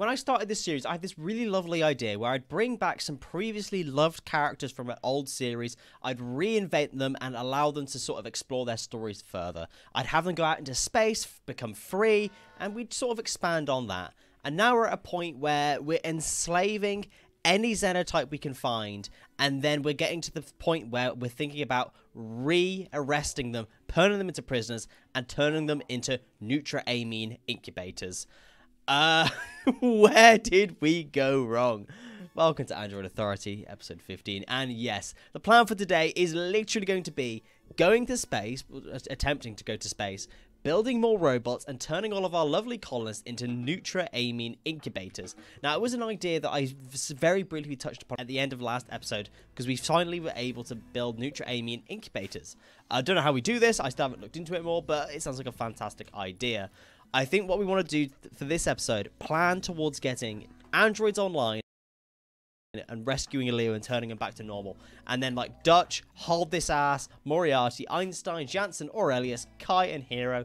When I started this series, I had this really lovely idea where I'd bring back some previously loved characters from an old series, I'd reinvent them and allow them to sort of explore their stories further. I'd have them go out into space, become free, and we'd sort of expand on that. And now we're at a point where we're enslaving any xenotype we can find, and then we're getting to the point where we're thinking about re-arresting them, turning them into prisoners, and turning them into neutroamine incubators. Where did we go wrong? Welcome to Android Authority, episode 15, and yes, the plan for today is literally going to be going to space, attempting to go to space, building more robots, and turning all of our lovely colonists into neutroamine incubators. Now, it was an idea that I very briefly touched upon at the end of last episode, because we finally were able to build neutroamine incubators. I don't know how we do this, I still haven't looked into it more, but it sounds like a fantastic idea. I think what we want to do for this episode, plan towards getting androids online and rescuing Leo and turning him back to normal. And then, like Dutch, Hold This Ass, Moriarty, Einstein, Jansen, Aurelius, Kai, and Hero,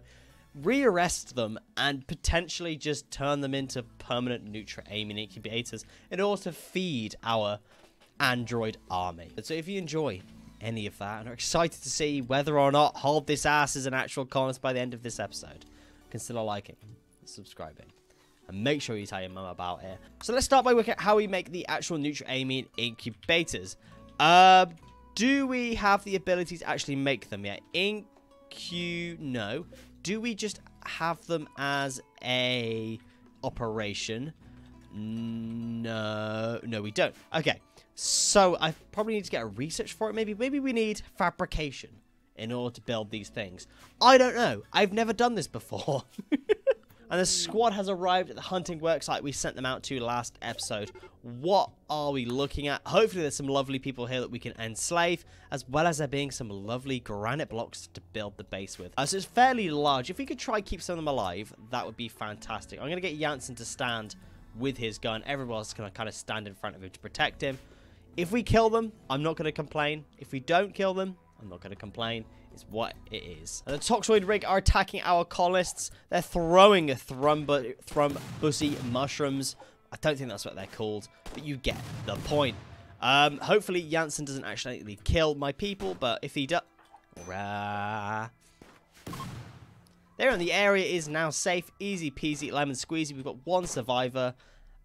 re-arrest them and potentially just turn them into permanent neutroamine incubators in order to feed our android army. So if you enjoy any of that and are excited to see whether or not Hold This Ass is an actual colonist by the end of this episode, consider liking, subscribing, and make sure you tell your mum about it. So let's start by looking at how we make the actual neutroamine incubators. Do we have the ability to actually make them yet? No. Do we just have them as a operation? No, we don't. Okay, so I probably need to get a research for it. Maybe we need fabrication in order to build these things. I don't know. I've never done this before. And the squad has arrived at the hunting worksite we sent them out to last episode. What are we looking at? Hopefully there's some lovely people here that we can enslave, as well as there being some lovely granite blocks to build the base with. So it's fairly large. If we could try keep some of them alive, that would be fantastic. I'm going to get Jansen to stand with his gun. Everyone else can kind of stand in front of him to protect him. If we kill them, I'm not going to complain. If we don't kill them, I'm not going to complain. It's what it is. And the Toxoid Rig are attacking our colonists. They're throwing thrombussy mushrooms. I don't think that's what they're called, but you get the point. Hopefully Jansen doesn't actually kill my people, but if he does... There, and the area is now safe. Easy peasy, lemon squeezy. We've got one survivor.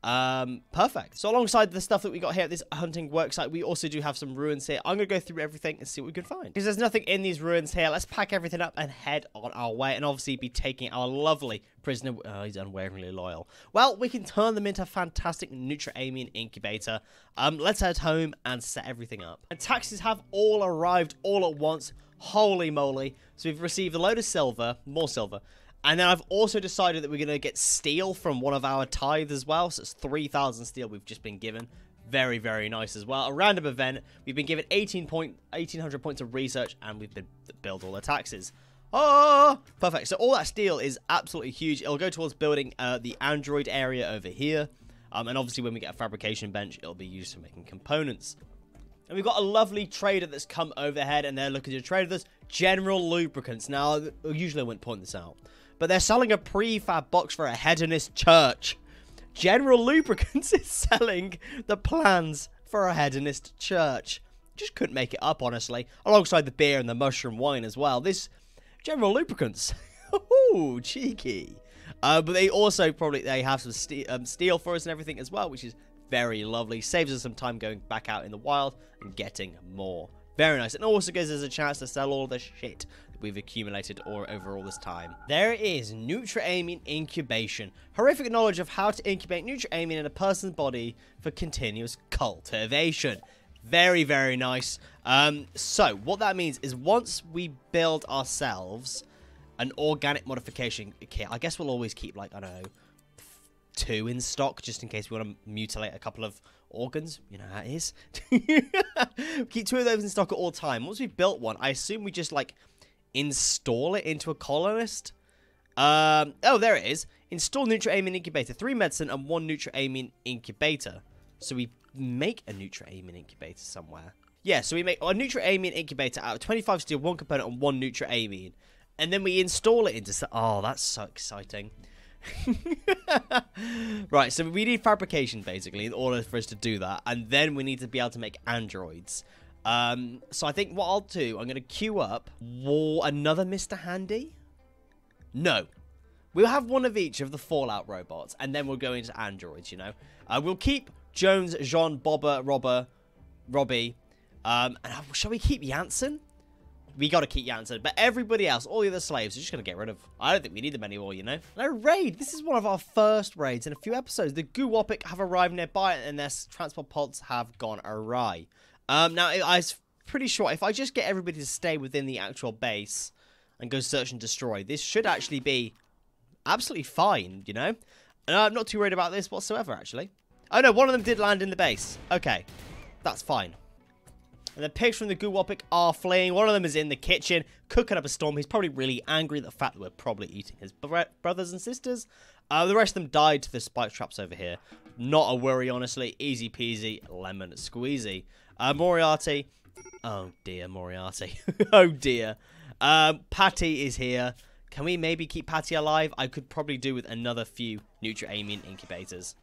Perfect. So alongside the stuff that we got here at this hunting worksite, we also do have some ruins here. I'm gonna go through everything and see what we can find, because there's nothing in these ruins here. Let's pack everything up and head on our way, and obviously be taking our lovely prisoner. He's unwaveringly loyal. Well, we can turn them into a fantastic neutroamine incubator. Let's head home and set everything up. And taxes have all arrived all at once. Holy moly. So we've received a load of silver, more silver. And then I've also decided that we're going to get steel from one of our tithes as well. So it's 3,000 steel we've just been given. Very, very nice as well. A random event. We've been given 1,800 points of research, and we've been billed all the taxes. Oh, perfect. So all that steel is absolutely huge. It'll go towards building the android area over here. And obviously when we get a fabrication bench, it'll be used for making components. And we've got a lovely trader that's come overhead, and they're looking to trade with us. General Lubricants. Now, usually I wouldn't point this out, but they're selling a prefab box for a hedonist church. General Lubricants is selling the plans for a hedonist church. Just couldn't make it up, honestly. Alongside the beer and the mushroom wine as well. This General Lubricants. Ooh, cheeky. But they also they have some steel for us and everything as well, which is very lovely. Saves us some time going back out in the wild and getting more. Very nice. And also gives us a chance to sell all the shit that we've accumulated over all this time. There it is, neutroamine incubation. Horrific knowledge of how to incubate neutroamine in a person's body for continuous cultivation. Very, very nice. So what that means is once we build ourselves an organic modification kit, I guess we'll always keep, like, I don't know, 2 in stock, just in case we want to mutilate a couple of organs. You know how it is. Keep 2 of those in stock at all time. Once we've built one, I assume we just, like, install it into a colonist. Oh, there it is. Install neutroamine incubator. 3 medicine and 1 neutroamine incubator. So we make a neutroamine incubator somewhere. Yeah, so we make a neutroamine incubator out of 25 steel, 1 component, and 1 neutroamine. And then we install it into... Oh, that's so exciting. Right, so we need fabrication, basically, in order for us to do that. And then we need to be able to make androids. So I think what I'll do, I'm going to queue up another Mr. Handy. No. We'll have one of each of the Fallout robots, and then we'll go into androids, you know. We'll keep Jones, Jean, Bobber, Robbie. And shall we keep Jansen? We got to keep Jansen. But everybody else, all the other slaves, we're just going to get rid of. I don't think we need them anymore, you know. And a raid. This is one of our first raids in a few episodes. The Guwopic have arrived nearby, and their transport pods have gone awry. Now, I was pretty sure if I just get everybody to stay within the actual base and go search and destroy, this should actually be absolutely fine, you know? And I'm not too worried about this whatsoever, actually. Oh, no, one of them did land in the base. Okay, that's fine. And the pigs from the Guwopic are fleeing. One of them is in the kitchen, cooking up a storm. He's probably really angry at the fact that we're probably eating his brothers and sisters. The rest of them died to the spike traps over here. Not a worry, honestly. Easy peasy, lemon squeezy. Moriarty. Oh, dear, Moriarty. Oh, dear. Patty is here. Can we maybe keep Patty alive? I could probably do with another few Nutra-Amine incubators.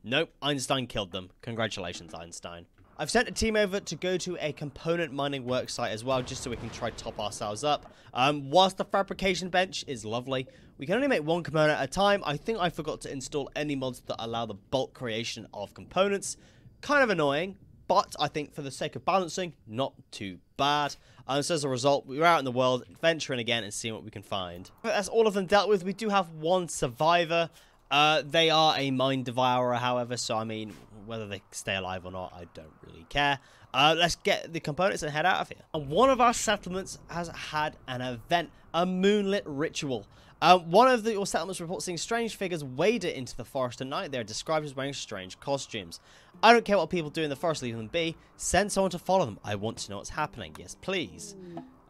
Nope, Einstein killed them. Congratulations, Einstein. I've sent a team over to go to a component mining worksite as well, just so we can try top ourselves up. Whilst the fabrication bench is lovely, we can only make one component at a time. I think I forgot to install any mods that allow the bulk creation of components. Kind of annoying, but I think for the sake of balancing, not too bad. So as a result, we're out in the world, venturing again and seeing what we can find. But that's all of them dealt with. We do have one survivor. They are a mine devourer, however, so I mean, whether they stay alive or not, I don't really care. Let's get the components and head out of here. And one of our settlements has had an event, a moonlit ritual. One of the settlements reports seeing strange figures wade into the forest at night. They're described as wearing strange costumes. I don't care what people do in the forest, leave them be. Send someone to follow them. I want to know what's happening. Yes, please.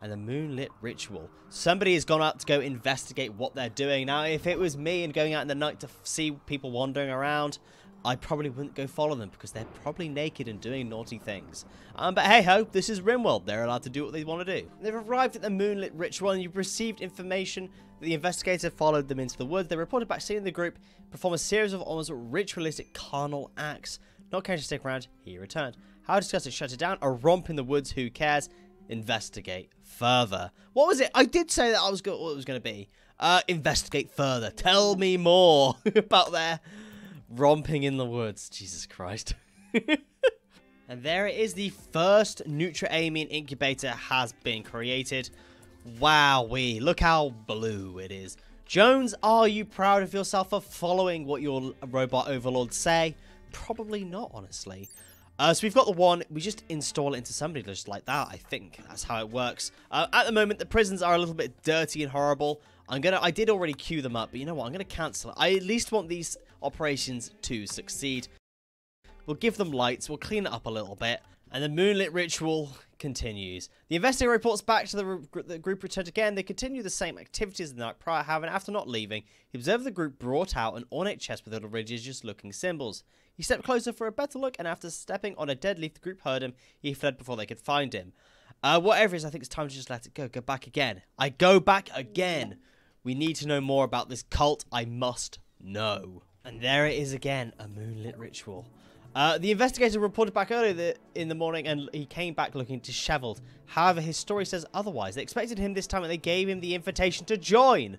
And the moonlit ritual. Somebody has gone out to go investigate what they're doing. Now, if it was me and going out in the night to see people wandering around, I probably wouldn't go follow them because they're probably naked and doing naughty things. But hey ho, this is Rimworld. They're allowed to do what they want to do. They've arrived at the moonlit ritual and you've received information that the investigator followed them into the woods. They reported back seeing the group perform a series of almost ritualistic carnal acts. Not caring to stick around, he returned. How disgusting, shut it down. A romp in the woods, who cares? Investigate further. What was it? I did say that I was what it was going to be. Investigate further. Tell me more about their romping in the woods. Jesus Christ. And there it is. The first Nutra-Amine incubator has been created. Wowee. Look how blue it is. Jones, are you proud of yourself for following what your robot overlords say? Probably not, honestly. So we've got the one, we just install it into somebody just like that, I think. That's how it works. At the moment, the prisons are a little bit dirty and horrible. I did already queue them up, but you know what? I'm going to cancel it. I at least want these operations to succeed. We'll give them lights, we'll clean it up a little bit, and the moonlit ritual continues. The investigator reports back to the group returned again. They continue the same activities the night prior, however, after not leaving, he observed the group brought out an ornate chest with little religious-looking symbols. He stepped closer for a better look, and after stepping on a dead leaf, the group heard him. He fled before they could find him. Whatever it is, I think it's time to just let it go. Go back again. I go back again. We need to know more about this cult. I must know. And there it is again, a moonlit ritual. The investigator reported back earlier in the morning, and he came back looking disheveled. However, his story says otherwise. They expected him this time, and they gave him the invitation to join.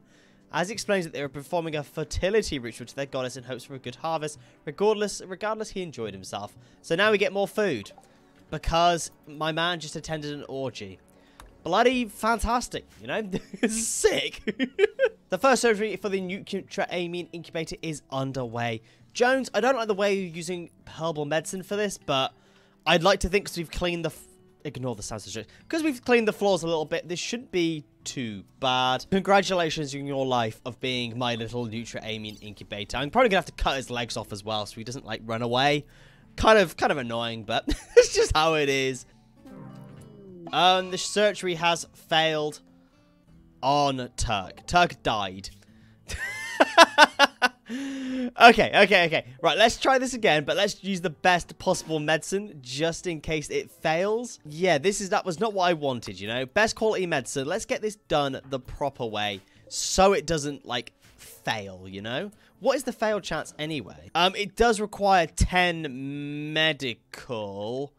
As he explains that they were performing a fertility ritual to their goddess in hopes for a good harvest. Regardless, he enjoyed himself. So now we get more food. Because my man just attended an orgy. Bloody fantastic, you know? Sick. The first surgery for the Nutra-Amine incubator is underway. Jones, I don't like the way you're using herbal medicine for this, but I'd like to think because we've cleaned the... Ignore the sound suggestion. Because we've cleaned the floors a little bit, this shouldn't be too bad. Congratulations on your life of being my little Nutra-Amine incubator. I'm probably going to have to cut his legs off as well so he doesn't, like, run away. Kind of annoying, but it's just how it is. The surgery has failed on Turk. Turk died. Okay. Right, let's try this again, but let's use the best possible medicine just in case it fails. Yeah, that was not what I wanted, you know. Best quality medicine. Let's get this done the proper way so it doesn't, like, fail, you know? What is the fail chance anyway? It does require 10 medical.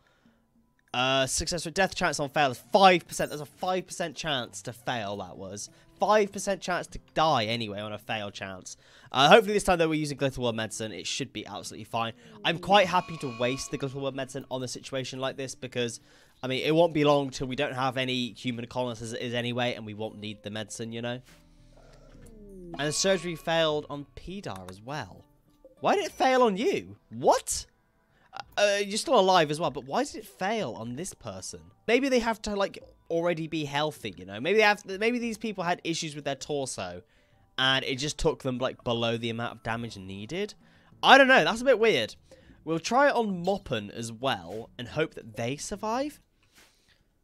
Success rate, death chance on fail is 5%. There's a 5% chance to fail, that was. 5% chance to die anyway on a fail chance. Hopefully this time, though, we're using Glitterworld Medicine. It should be absolutely fine. I'm quite happy to waste the Glitterworld Medicine on a situation like this because, I mean, it won't be long till we don't have any human colonists as it is anyway, and we won't need the medicine, you know? And the surgery failed on Pedar as well. Why did it fail on you? What? You're still alive as well, but why did it fail on this person? Maybe they have to, like, already be healthy, you know? Maybe these people had issues with their torso, and it just took them, like, below the amount of damage needed. I don't know. That's a bit weird. We'll try it on Moppin as well, and hope that they survive.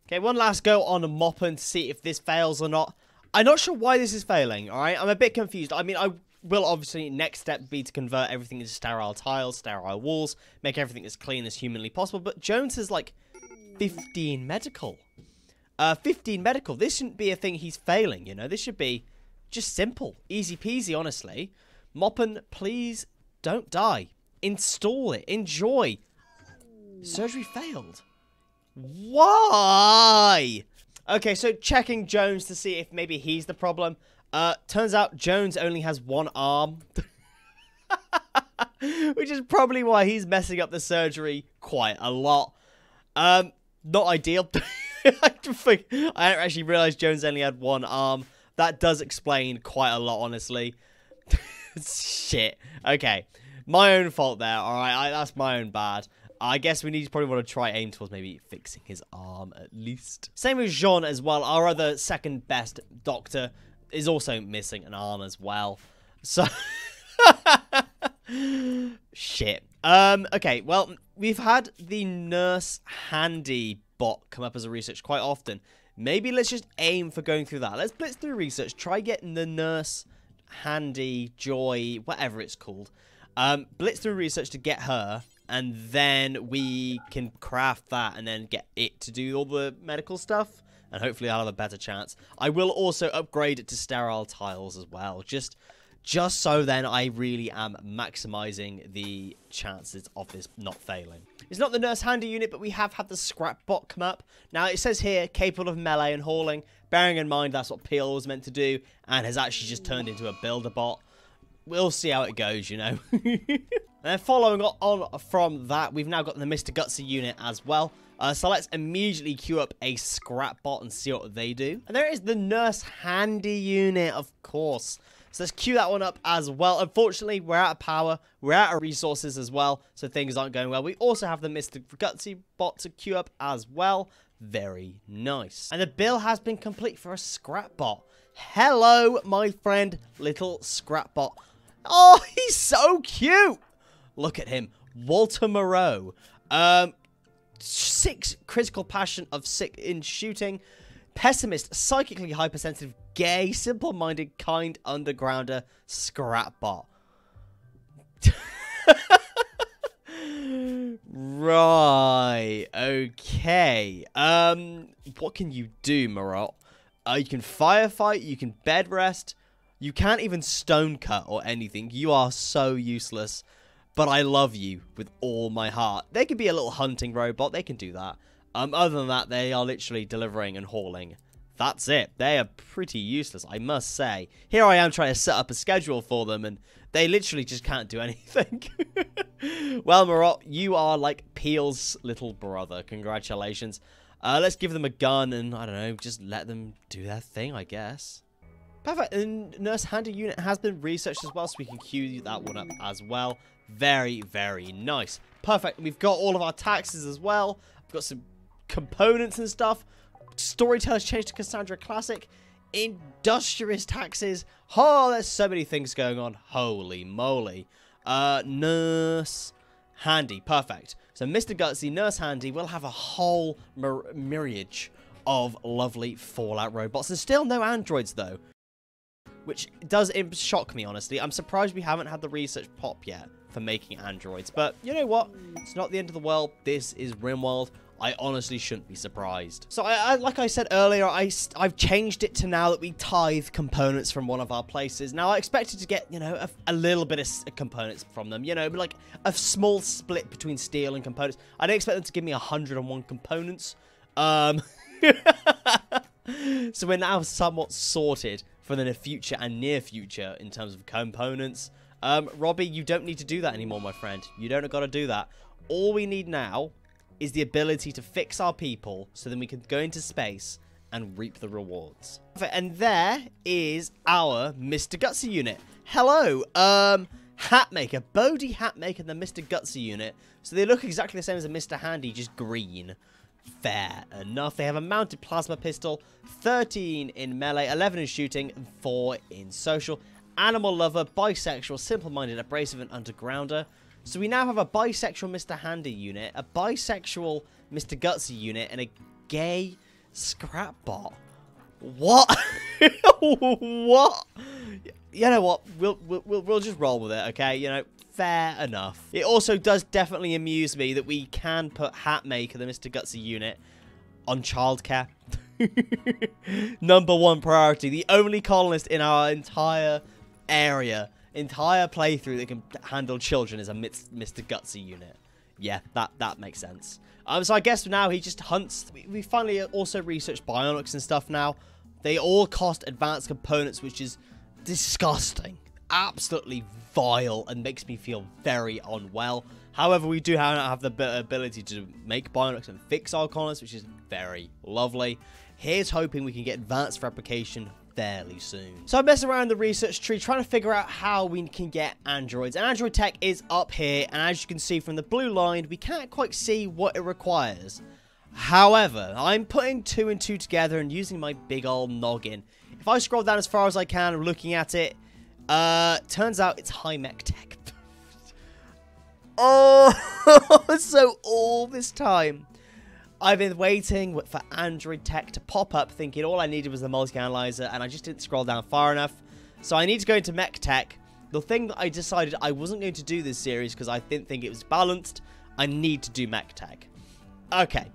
Okay, one last go on Moppin to see if this fails or not. I'm not sure why this is failing, alright? I'm a bit confused. I mean, I will obviously, next step be to convert everything into sterile tiles, sterile walls, make everything as clean as humanly possible, but Jones has, like, 15 medical. 15 medical. This shouldn't be a thing he's failing, you know? This should be just simple. Easy peasy, honestly. Moppin, please don't die. Install it. Enjoy. Surgery failed. Why? Okay, so checking Jones to see if maybe he's the problem. Turns out Jones only has one arm. Which is probably why he's messing up the surgery quite a lot. Not ideal. I didn't actually realize Jones only had one arm. That does explain quite a lot, honestly. Shit. Okay. My own fault there, alright? That's my own bad. I guess we probably want to try aim towards maybe fixing his arm at least. Same with Jean as well. Our other second best doctor is also missing an arm as well. So... Shit. Okay, well, we've had the Nurse Handy bot come up as a research quite often. Maybe let's just aim for going through that. Let's blitz through research. Try getting the Nurse Handy, Joy, whatever it's called. Blitz through research to get her, and then we can craft that and then get it to do all the medical stuff. And hopefully I'll have a better chance. I will also upgrade it to sterile tiles as well. Just so then I really am maximizing the chances of this not failing. It's not the Nurse Handy unit, but we have had the Scrap Bot come up. Now, it says here, capable of melee and hauling. Bearing in mind that's what Peel was meant to do, and has actually just turned into a builder bot. We'll see how it goes, you know. And then following on from that, we've now got the Mr. Gutsy unit as well. So let's immediately queue up a Scrap Bot and see what they do. And there is the Nurse Handy unit, of course. So let's queue that one up as well. Unfortunately, we're out of power. We're out of resources as well, so things aren't going well. We also have the Mr. Gutsy bot to queue up as well. Very nice. And the bill has been complete for a Scrap Bot. Hello, my friend, little Scrap Bot. Oh, he's so cute. Look at him. Walter Moreau. 6 critical passion of 6 in shooting. Pessimist, psychically hypersensitive, gay, simple-minded, kind, undergrounder, Scrap Bot. Right. Okay. What can you do, Marot? You can firefight, you can bed rest, you can't even stone cut or anything. You are so useless. But I love you with all my heart. They could be a little hunting robot. They can do that. Other than that, they are literally delivering and hauling. That's it. They are pretty useless, I must say. Here I am trying to set up a schedule for them, and they literally just can't do anything. Well, Marot, you are like Peel's little brother. Congratulations. Let's give them a gun and, I don't know, just let them do their thing, I guess. Perfect. And Nurse Handy unit has been researched as well, so we can queue that one up as well. Very, very nice. Perfect. We've got all of our taxes as well. We've got some components and stuff. Storyteller's changed to Cassandra Classic. Industrious taxes. Oh, there's so many things going on. Holy moly. Nurse Handy. Perfect. So Mr. Gutsy, Nurse Handy will have a whole myriad of lovely Fallout robots. There's still no androids, though, which does shock me, honestly. I'm surprised we haven't had the research pop yet for making androids. But you know what? It's not the end of the world. This is Rimworld. I honestly shouldn't be surprised. So, like I said earlier, I've changed it to now that we tithe components from one of our places. Now, I expected to get, you know, a little bit of components from them. You know, like a small split between steel and components. I didn't expect them to give me 101 components. So we're now somewhat sorted for the future and near future in terms of components. Robbie, you don't need to do that anymore, my friend. You don't got to do that. All we need now is the ability to fix our people so then we can go into space and reap the rewards. And there is our Mr. Gutsy unit. Hello, Hatmaker, Bodhi Hatmaker, the Mr. Gutsy unit. So they look exactly the same as a Mr. Handy, just green. Fair enough. They have a mounted plasma pistol, 13 in melee, 11 in shooting, and 4 in social. Animal lover, bisexual, simple-minded, abrasive, and undergrounder. So we now have a bisexual Mr. Handy unit, a bisexual Mr. Gutsy unit, and a gay scrap bot. What? What? You know what? We'll just roll with it, okay? You know, fair enough. It also does definitely amuse me that we can put Hatmaker, the Mr. Gutsy unit, on childcare. #1 priority. The only colonist in our entire area, entire playthrough that can handle children is a Mr. Gutsy unit. Yeah, that makes sense. So I guess now he just hunts. We finally also researched bionics and stuff now. They all cost advanced components, which is disgusting. Absolutely vile and makes me feel very unwell. However, we do have the ability to make bionics and fix our colonists, which is very lovely. Here's hoping we can get advanced fabrication fairly soon. So I'm messing around the research tree trying to figure out how we can get androids. And android tech is up here, and as you can see from the blue line, we can't quite see what it requires. However, I'm putting 2 and 2 together and using my big old noggin. If I scroll down as far as I can looking at it, turns out it's high mech tech. Oh, so all this time I've been waiting for Android tech to pop up, thinking all I needed was the multi-analyzer, and I just didn't scroll down far enough. So I need to go into mech tech. The thing that I decided I wasn't going to do this series because I didn't think it was balanced, I need to do mech tech. Okay.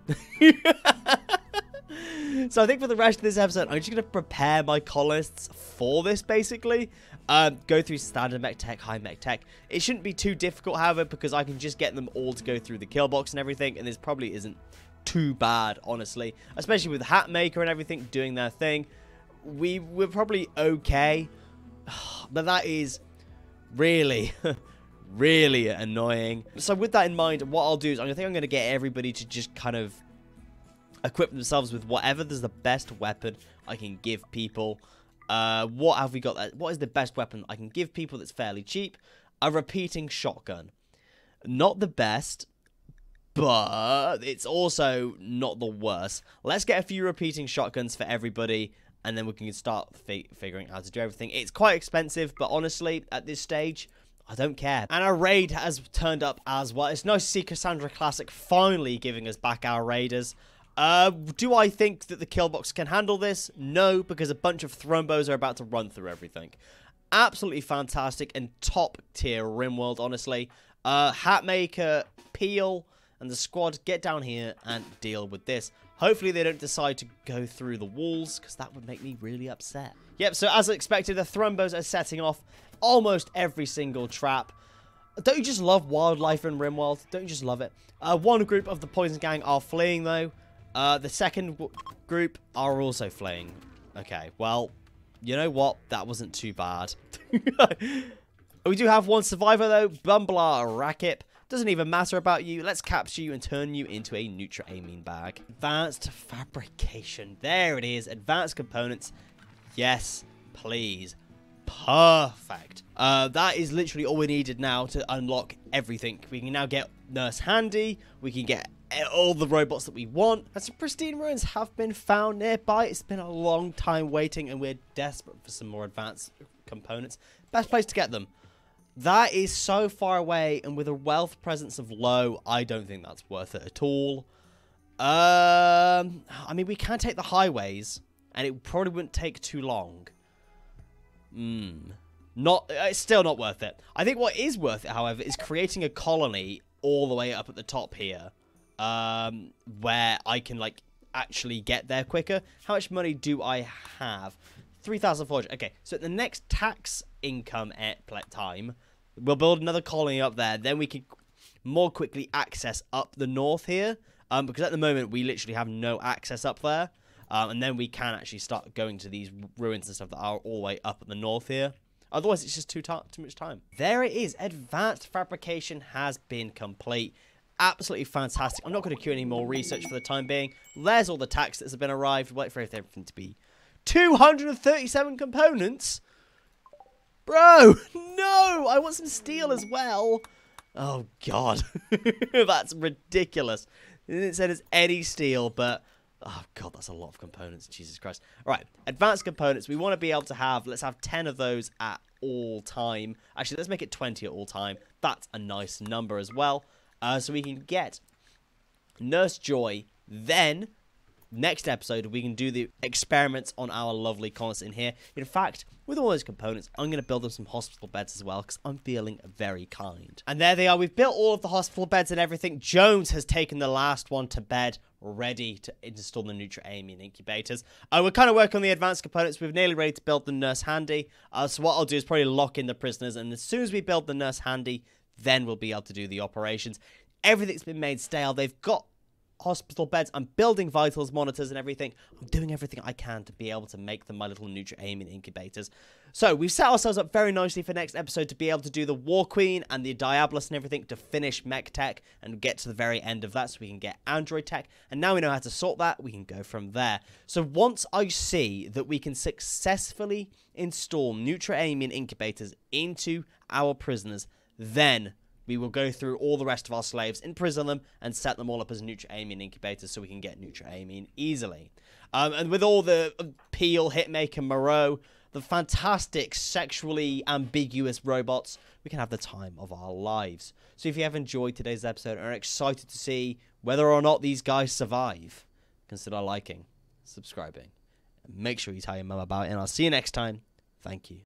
So I think for the rest of this episode, I'm just going to prepare my colonists for this, basically. Go through standard mech tech, high mech tech. It shouldn't be too difficult, however, because I can just get them all to go through the kill box and everything, and this probably isn't too bad, honestly, especially with Hatmaker and everything doing their thing. We're probably okay, but that is really really annoying. So with that in mind, what I'll do is I think I'm going to get everybody to just kind of equip themselves with whatever is the best weapon I can give people. What have we got? What is the best weapon I can give people that's fairly cheap? A repeating shotgun. Not the best, but it's also not the worst. Let's get a few repeating shotguns for everybody, and then we can start figuring out how to do everything. It's quite expensive, but honestly, at this stage, I don't care. And our raid has turned up as well. It's nice to see Cassandra Classic finally giving us back our raiders. Do I think that the kill box can handle this? No, because a bunch of thrombos are about to run through everything. Absolutely fantastic and top tier Rimworld, honestly. Hatmaker, Peel, and the squad get down here and deal with this. Hopefully they don't decide to go through the walls, because that would make me really upset. Yep, so as expected, the thrombos are setting off almost every single trap. Don't you just love wildlife in Rimworld? Don't you just love it? One group of the Poison Gang are fleeing, though. The second group are also fleeing. Okay, well, you know what? That wasn't too bad. We do have one survivor, though. Bumbler Rakip. Doesn't even matter about you. Let's capture you and turn you into a neutral amine bag. Advanced fabrication. There it is. Advanced components. Yes, please. Perfect. That is literally all we needed now to unlock everything. We can now get Nurse Handy. We can get all the robots that we want. And some pristine ruins have been found nearby. It's been a long time waiting, and we're desperate for some more advanced components. Best place to get them. That is so far away, and with a wealth presence of low, I don't think that's worth it at all. I mean, we can take the highways, and it probably wouldn't take too long. It's still not worth it. I think what is worth it, however, is creating a colony all the way up at the top here. where I can, like, actually get there quicker. How much money do I have? 3,400. Okay, so at the next tax income time, we'll build another colony up there. Then we can more quickly access up the north here. Because at the moment, we literally have no access up there. And then we can actually start going to these ruins and stuff that are all the way up at the north here. Otherwise, it's just too much time. There it is. Advanced fabrication has been complete. Absolutely fantastic. I'm not going to queue any more research for the time being. There's all the tax that has been arrived. Wait for everything to be 237 components. Bro, no, I want some steel as well. Oh, God. That's ridiculous. It said it's any steel, but... Oh, God, that's a lot of components. Jesus Christ. All right, advanced components. We want to be able to have... Let's have 10 of those at all time. Actually, let's make it 20 at all time. That's a nice number as well. So we can get Nurse Joy. Then, next episode, we can do the experiments on our lovely colonists in here. In fact, with all those components, I'm going to build them some hospital beds as well, because I'm feeling very kind. And there they are. We've built all of the hospital beds and everything. Jones has taken the last one to bed, ready to install the Nutra-Amine incubators. We're kind of working on the advanced components. We're nearly ready to build the Nurse Handy. So what I'll do is probably lock in the prisoners, and as soon as we build the Nurse Handy, then we'll be able to do the operations. Everything's been made stale. They've got hospital beds. I'm building vitals monitors and everything. I'm doing everything I can to be able to make them my little Nutra-Amine incubators. So we've set ourselves up very nicely for next episode to be able to do the War Queen and the Diabolus and everything to finish Mech Tech and get to the very end of that so we can get Android Tech. And now we know how to sort that, we can go from there. So once I see that we can successfully install Nutra-Amine incubators into our prisoners, then we will go through all the rest of our slaves, imprison them, and set them all up as Nutra-Amine incubators so we can get Nutra-Amine easily. And with all the Peel, Hitmaker, Moreau, the fantastic sexually ambiguous robots, we can have the time of our lives. So if you have enjoyed today's episode and are excited to see whether or not these guys survive, consider liking, subscribing, and make sure you tell your mum about it. And I'll see you next time. Thank you.